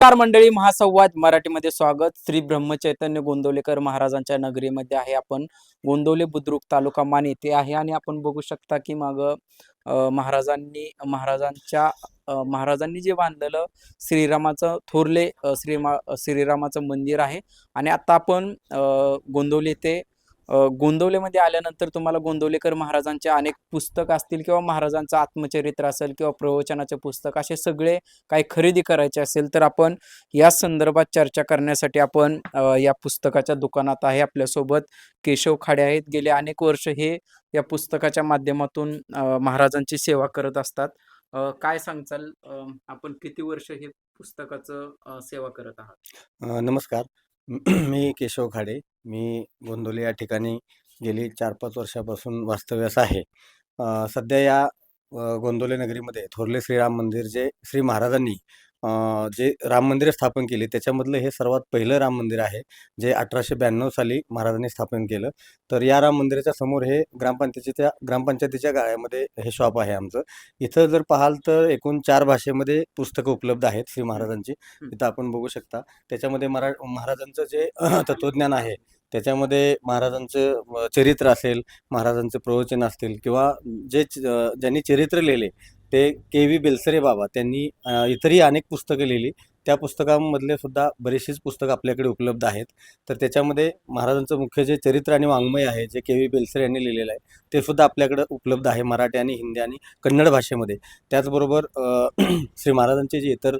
नमस्कार मंडळी, महासंवाद मराठीमध्ये स्वागत. श्री ब्रह्मचैतन्य गोंदवलेकर महाराजांच्या नगरीमध्ये आहे. आपण गोंदवले बुद्रुक तालुका मान येथे आहे आणि आपण बघू शकता की माग महाराजांनी जे बांधलेलं श्रीरामाचं थोरले श्रीरामाचं मंदिर आहे. आणि आता आपण गोंदवले येथे गोंदवलेमध्ये आल्यानंतर तुम्हाला गोंदवलेकर महाराजांचे अनेक पुस्तक असतील किंवा महाराजांचं आत्मचरित्र असेल किंवा प्रवचनाचे पुस्तक असे सगळे काही खरेदी करायचे असेल तर आपण या संदर्भात चर्चा करण्यासाठी आपण या पुस्तकाच्या दुकानात आहे. आपल्यासोबत केशव खाडे आहेत. गेले अनेक वर्ष हे या पुस्तकाच्या माध्यमातून महाराजांची सेवा करत असतात. काय सांगचाल, आपण किती वर्ष हे पुस्तकाचं सेवा करत आहात? नमस्कार. मी केशव खाडे. मी गोंदवले या ठिकाणी गेली 4-5 वर्षापासून वास्तव्यास आहे. सध्या या गोंदवले नगरीमध्ये थोरले श्रीराम मंदिर जे श्री महाराजांनी जे राम मंदिर स्थापन केली त्याच्यामधलं हे सर्वात पहिलं राम मंदिर आहे, जे 1892 साली महाराजांनी स्थापन केलं. तर या राम मंदिराच्या समोर हे ग्रामपंचायतीच्या गाळ्यामध्ये हे शॉप आहे आमचं. इथं जर पाहाल तर एकूण 4 भाषेमध्ये पुस्तकं उपलब्ध आहेत श्री महाराजांची. इथं आपण बघू शकता. त्याच्यामध्ये महाराजांचं जे तत्त्वज्ञान आहे, त्याच्यामध्ये महाराजांचं चरित्र असेल, महाराजांचे प्रवचन असतील किंवा ज्यांनी चरित्र लिहिले ते के.व्ही. बेलसरे बाबा त्यांनी इतरही अनेक पुस्तकं लिहिली. त्या पुस्तकांमधले सुद्धा बरीचशीच पुस्तकं आपल्याकडे उपलब्ध आहेत. तर त्याच्यामध्ये महाराजांचं मुख्य जे चरित्र आणि वाङ्मय आहे, जे के.व्ही. बेलसरे यांनी लिहिलेलं आहे, ते सुद्धा आपल्याकडं उपलब्ध आहे मराठी आणि हिंदी आणि कन्नड भाषेमध्ये. त्याचबरोबर श्री महाराजांचे जे इतर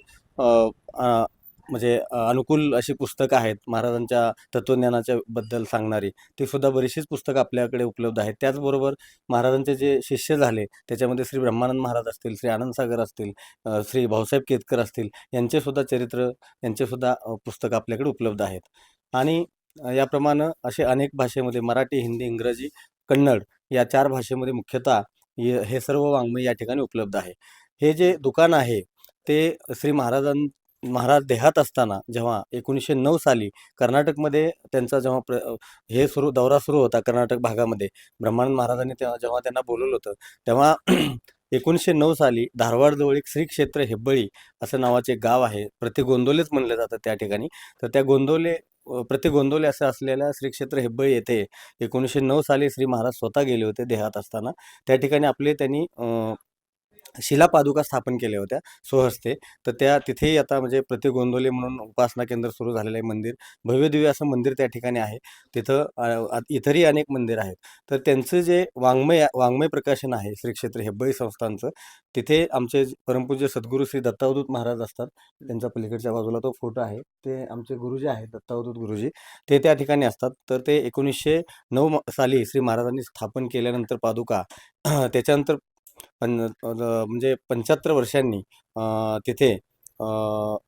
अनुकूल अशी पुस्तकं आहेत महाराजांच्या तत्त्वज्ञानाच्या बद्दल सांगणारी, ती सुद्धा बरीचशीच पुस्तकं आपल्याकडे उपलब्ध आहेत. त्याचबरोबर महाराजांचे जे शिष्य झाले त्याच्यामध्ये श्री ब्रह्मानंद महाराज असतील, श्री आनंदसागर असतील, श्री भाऊसाहेब केतकर असतील, यांचेसुद्धा चरित्र, यांचेसुद्धा पुस्तकं आपल्याकडे उपलब्ध आहेत. आणि याप्रमाणे असे अनेक भाषेमध्ये मराठी, हिंदी, इंग्रजी, कन्नड या 4 भाषेमध्ये मुख्यतः हे सर्व वाङ्मय या ठिकाणी उपलब्ध आहे. हे जे दुकान आहे ते श्री महाराज देहात असताना जेव्हा 1909 साली कर्नाटकमध्ये त्यांचा जेव्हा दौरा सुरू होता कर्नाटक भागामध्ये, ब्रह्मानंद महाराजांनी जेव्हा त्यांना बोलवलं होतं, तेव्हा 1909 साली धारवाडजवळ एक श्री क्षेत्र हेब्बळी असं नावाचे एक गाव आहे. गोंदवलेच म्हणलं जातं त्या ठिकाणी. तर त्या गोंदवले असं असलेल्या श्री क्षेत्र हेब्बळी येथे 1909 साली श्री महाराज स्वतः गेले होते देहात असताना. त्या ठिकाणी त्यांनी शिलापादुका स्थापन केल्या होत्या स्वहस्ते. तर तिथेही आता गोंदवले म्हणून उपासना केंद्र सुरू झालेलं आहे मंदिर. भव्यदिव्य असं मंदिर त्या ठिकाणी आहे. तिथं इतरही अनेक मंदिर आहेत. तर त्यांचं जे वाङ्मय प्रकाशन आहे श्री क्षेत्र हेब्बळी संस्थानचं, तिथे आमचे परमपूज्य सद्गुरू श्री दत्तावधूत महाराज असतात. त्यांच्या पलीकडच्या बाजूला तो फोटो आहे, ते आमचे गुरुजी आहेत, दत्तावधूत गुरुजी. ते त्या ठिकाणी असतात. तर ते 1909 साली श्री महाराजांनी स्थापन केल्यानंतर पादुका त्याच्यानंतर 75 वर्षांनी तिथे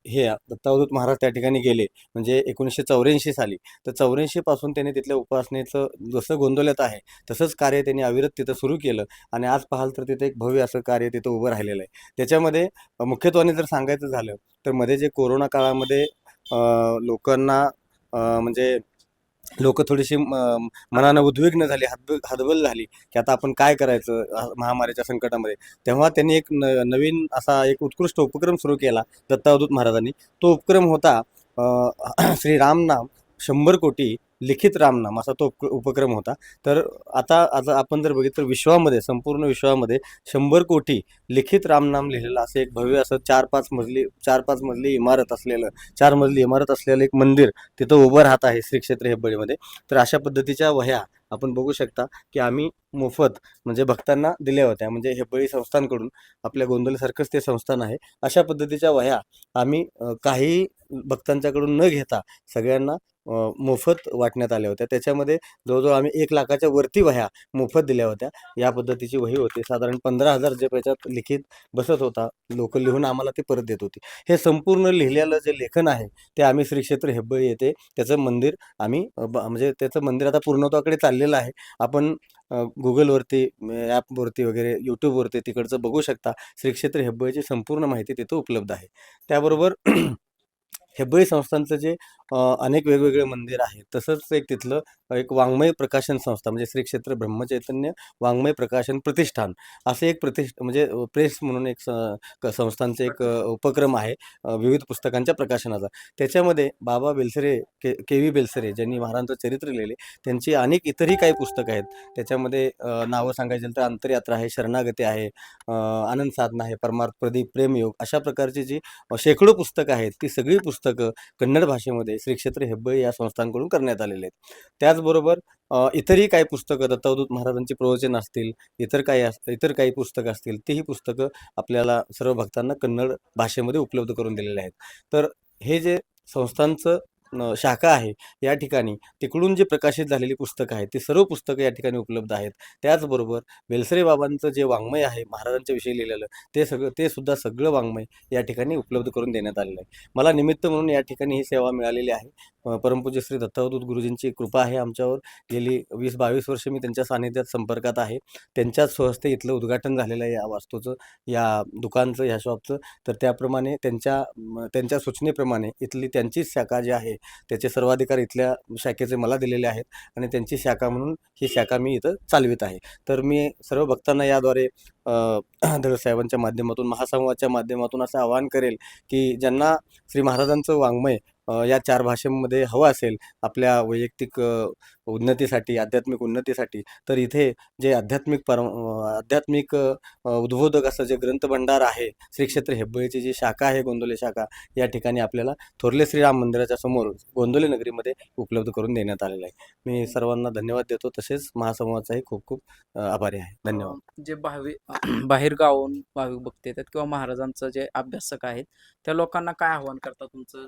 हे दत्तावधूत महाराज त्या ठिकाणी गेले, 1984 साली. तर 84 पासून त्यांनी तिथल्या उपासनेचं जसं गोंदवल्यात आहे तसंच कार्य त्यांनी अविरत तिथं सुरू केलं. आणि आज पाहाल तर तिथे एक भव्य असं कार्य तिथं उभं राहिलेलं आहे. त्याच्यामध्ये मुख्यत्वाने जर सांगायचं झालं तर मध्ये जे कोरोना काळामध्ये लोकांना लोक थोडीशी मनानं उद्विग्न झाली, हतबल झाली की आता आपण काय करायचं महामारीच्या संकटामध्ये. तेव्हा त्यांनी एक नवीन असा एक उत्कृष्ट उपक्रम सुरू केला दत्तावधूत महाराजांनी. तो उपक्रम होता श्री रामनाम 100 कोटी लिखित रामनाम असा तो उपक्रम होता. तर आज आपण जर बघितलं तर विश्वामध्ये, संपूर्ण विश्वामध्ये 100 कोटी लिखित रामनाम लिहिलेलं असं एक भव्य असं 4-5 मजली इमारत असलेलं 4 मजली इमारत असलेलं एक मंदिर तिथं उभं राहत आहे श्री क्षेत्र हेब्बळीमध्ये. तर अशा पद्धतीच्या वह्या आपण बघू शकता की आम्ही मोफत भक्तांना दिल्या होत्या. हेब्बळी संस्थानकडून, आपल्या गोंदवलेसारखंच ते संस्थान आहे. अशा पद्धतीच्या वह्या आम्ही काही भक्तांच्याकडून न घेता सगळ्यांना मोफत वाटण्यात आल्या होत्या. त्याच्यामध्ये जवळजवळ आम्ही 1 लाखाच्या वरती वह्या मोफत दिल्या होत्या. या पद्धतीची वही होती. साधारण 15,000 त्याच्यात लिखित बसत होता. लोक लिहून आम्हाला ते परत देत होती. हे संपूर्ण लिहिलेलं जे लेखन आहे ते आम्ही श्री क्षेत्र हेब्बळी येथे त्याचं मंदिर आम्ही त्याचं मंदिर आता पूर्णत्वाकडे चाललेलं आहे. आपण गुगलवरती, ॲपवरती वगैरे, यूट्यूबवरती तिकडचं बघू शकता. श्री क्षेत्र हेब्बळीची संपूर्ण माहिती तिथं उपलब्ध आहे. त्याबरोबर हेब्बळी संस्थानचं जे अनेक वेगवेगळे मंदिर आहेत, तसंच एक तिथलं एक वाङ्मय प्रकाशन संस्था म्हणजे श्री क्षेत्र ब्रह्मचैतन्य वाङ्मय प्रकाशन प्रतिष्ठान असं एक म्हणजे प्रेस म्हणून एक संस्थांचं एक उपक्रम आहे विविध पुस्तकांच्या प्रकाशनाचा. त्याच्यामध्ये बाबा बेलसरे के व्ही बेलसरे ज्यांनी महाराजांचं चरित्र लिहिले, त्यांची अनेक इतरही काही पुस्तकं आहेत. त्याच्यामध्ये नावं सांगायची झाली तर अंतरयात्रा आहे, शरणागती आहे, आनंद साधना आहे, परमार्थ प्रदीप, प्रेमयोग अशा प्रकारची जी शेकडो पुस्तकं आहेत, ती सगळी पुस्तकं कन्नड भाषेमध्ये श्री क्षेत्र हेब्बळी या संस्थांकडून करण्यात आलेले आहेत. त्याचबरोबर इतरही काही पुस्तकं दत्तवधूत महाराजांची प्रवचन असतील, इतर काही पुस्तकं असतील, तीही पुस्तकं आपल्याला सर्व भक्तांना कन्नड भाषेमध्ये उपलब्ध करून दिलेले आहेत. तर हे जे संस्थांचं शाखा आहे या ठिकाणी तिकडून जे प्रकाशित झालेली पुस्तकं आहेत, ती सर्व पुस्तकं या ठिकाणी उपलब्ध आहेत. त्याचबरोबर बेलसरे बाबांचं जे वाङ्मय आहे महाराजांच्या विषयी लिहिलेलं, ते सुद्धा सगळं वाङ्मय या ठिकाणी उपलब्ध करून देण्यात आलेलं आहे. मला निमित्त म्हणून या ठिकाणी ही सेवा मिळालेली आहे. परमपूज्य श्री दत्तावधूत गुरुजींची कृपा आहे आमच्यावर. गेली 20-22 वर्ष मी त्यांच्या सानिध्यात संपर्कात आहे. त्यांच्याच स्वहस्ते इथलं उद्घाटन झालेलं आहे या वास्तूचं, या दुकानचं, ह्या शॉपचं. तर त्याप्रमाणे त्यांच्या सूचनेप्रमाणे इथली त्यांचीच शाखा जी आहे, त्याचे सर्वाधिकार इथल्या शाखेचे मला दिलेले आहेत आणि त्यांची शाखा म्हणून ही शाखा मी इथं चालवित आहे. तर मी सर्व भक्तांना याद्वारे धडसाहेबांच्या माध्यमातून, महासंवादच्या माध्यमातून असं आवाहन करेल, की ज्यांना श्री महाराजांचं वाङ्मय या 4 भाषांमध्ये हवं असेल आपल्या वैयक्तिक उन्नतीसाठी, आध्यात्मिक उन्नतीसाठी, तर इथे जे आध्यात्मिक उद्बोधक असं जे ग्रंथभंडार आहे, श्री क्षेत्र हेब्बळीची जी शाखा आहे, गोंदवले शाखा, या ठिकाणी आपल्याला थोरले श्रीराम मंदिराच्या समोर गोंदवले नगरीमध्ये उपलब्ध करून देण्यात आलेलं आहे. मी सर्वांना धन्यवाद देतो. तसेच महासंवादचाही खूप खूप आभारी आहे. धन्यवाद. जे बाहेर गावाहून भाविक भक्त येतात किंवा महाराजांचं जे अभ्यासक आहेत, त्या लोकांना काय आव्हान करता? तुमचं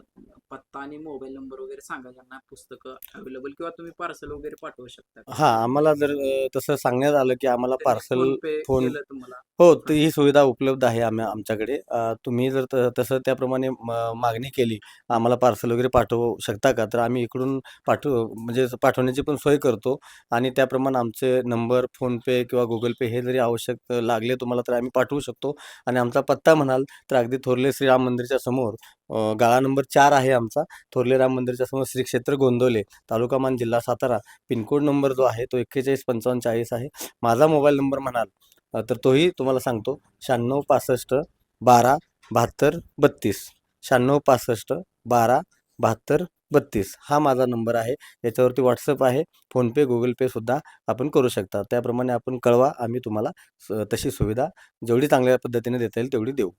पत्ता आणि मोबाईल नंबर वगैरे सांगा, ज्यांना पुस्तकं अवेलेबल किंवा तुम्ही पार्सल वगैरे पाठवू शकता का? हां, आम्हाला जर तसं सांगण्यात आलं, की आम्हाला त्यांनी पार्सल फोन पे फोन केलं तुम्हाला? हो, तर ही सुविधा उपलब्ध आहे आमच्याकडे. तुम्ही जर तसं त्याप्रमाणे मागणी केली, आम्हाला पार्सल वगैरे पाठवू शकता का? तर आम्ही इकडून म्हणजे पाठवण्याची पण सोय करतो आणि त्याप्रमाणे आमचे नंबर, फोनपे किंवा गुगल पे हे जरी आवश्यक लागले तुम्हाला, तर आम्ही पाठवू शकतो. आणि आमचा पत्ता म्हणाल तर अगदी थोरले श्रीराम मंदिरच्या समोर गाळा नंबर 4 आहे आमचा. थोरले राम मंदिरच्या समोर श्री क्षेत्र गोंदवले, तालुका मान, जिल्हा सातारा. पिनकोड नंबर जो आहे तो 415540 आहे. माझा मोबाईल नंबर म्हणाल तर तोही तुम्हाला सांगतो, 96 65 12 72 32. 96 65 12 72 32 हा माझा नंबर आहे. याच्यावरती WhatsApp आहे, फोनपे, गुगल पेसुद्धा आपण करू शकता. त्याप्रमाणे आपण कळवा, आम्ही तुम्हाला तशी सुविधा जेवढी चांगल्या पद्धतीने देता येईल तेवढी देऊ.